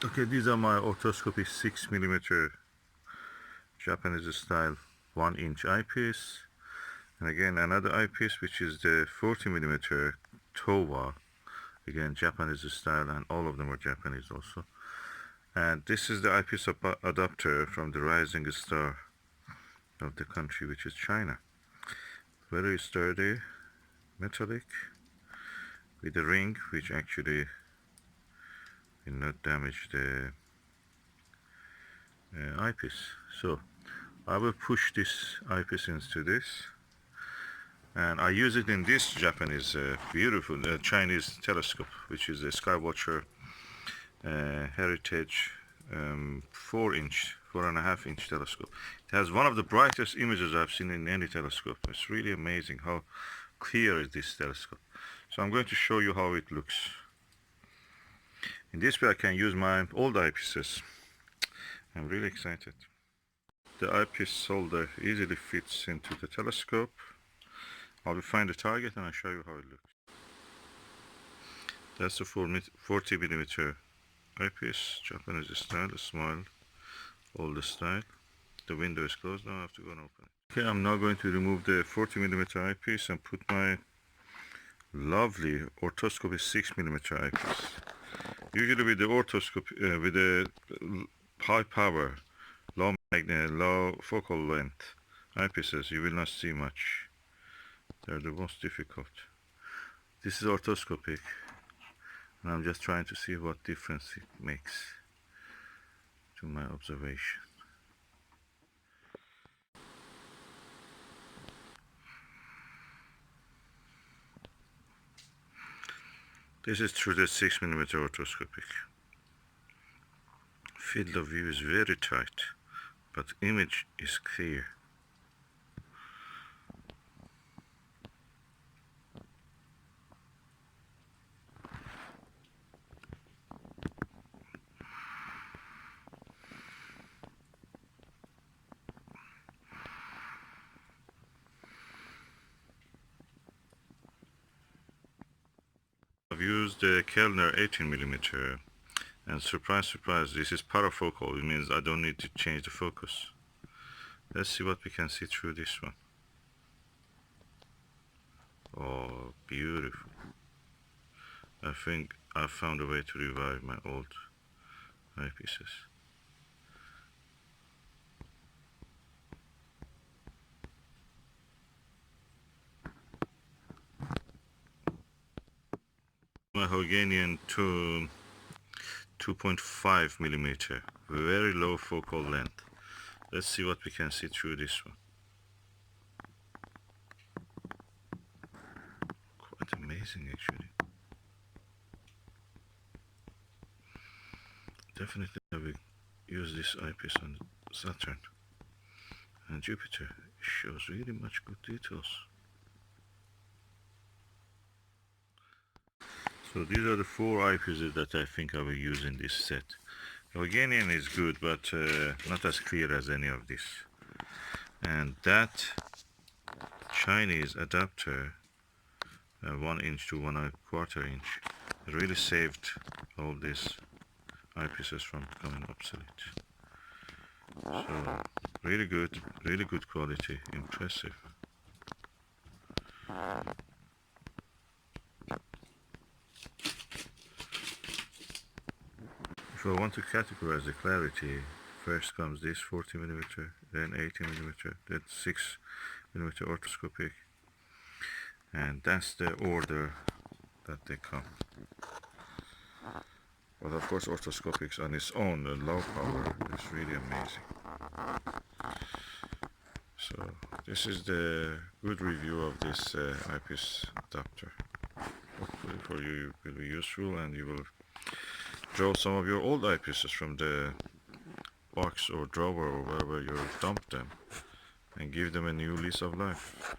Okay, these are my orthoscopic 6mm Japanese style 1-inch eyepiece, and again another eyepiece which is the 40mm Towa, again Japanese style, and all of them are Japanese also. And this is the eyepiece adapter from the rising star of the country, which is China. Very sturdy, metallic, with a ring which actually will not damage the eyepiece. So I will push this eyepiece into this, and I use it in this Japanese beautiful Chinese telescope, which is a Skywatcher Heritage 4.5 inch telescope. It has one of the brightest images I've seen in any telescope. It's really amazing how clear is this telescope. So I'm going to show you how it looks. In this way I can use my old eyepieces. I'm really excited. The eyepiece holder easily fits into the telescope. I will find the target and I'll show you how it looks. That's the 40mm eyepiece, Japanese style, smile, old style. The window is closed now, I have to go and open it. Okay, I'm now going to remove the 40mm eyepiece and put my lovely orthoscopic 6mm eyepiece. Usually with the with the high power, low focal length eyepieces, you will not see much. They're the most difficult. This is orthoscopic, and I'm just trying to see what difference it makes to my observation. This is through the 6mm orthoscopic. Field of view is very tight, but image is clear. I've used the Kellner 18mm, and surprise, surprise, this is parafocal. It means I don't need to change the focus. Let's see what we can see through this one. Oh, beautiful. I think I found a way to revive my old eyepieces. My Hungarian 2.5mm, very low focal length. Let's see what we can see through this one. Quite amazing actually. Definitely I will use this eyepiece on Saturn and Jupiter. It shows really much good details. So these are the 4 eyepieces that I think I will use in this set. The Hungarian is good, but not as clear as any of this. And that Chinese adapter, 1 inch to 1/4 inch, really saved all these eyepieces from becoming obsolete. So really good quality, impressive. If I want to categorize the clarity, first comes this 40mm, then 80mm, then 6mm orthoscopic, and that's the order that they come. But of course orthoscopics on its own, the low power, is really amazing. So this is the good review of this eyepiece adapter. Hopefully for you it will be useful, and you will draw some of your old eyepieces from the box or drawer or wherever you dumped them, and give them a new lease of life.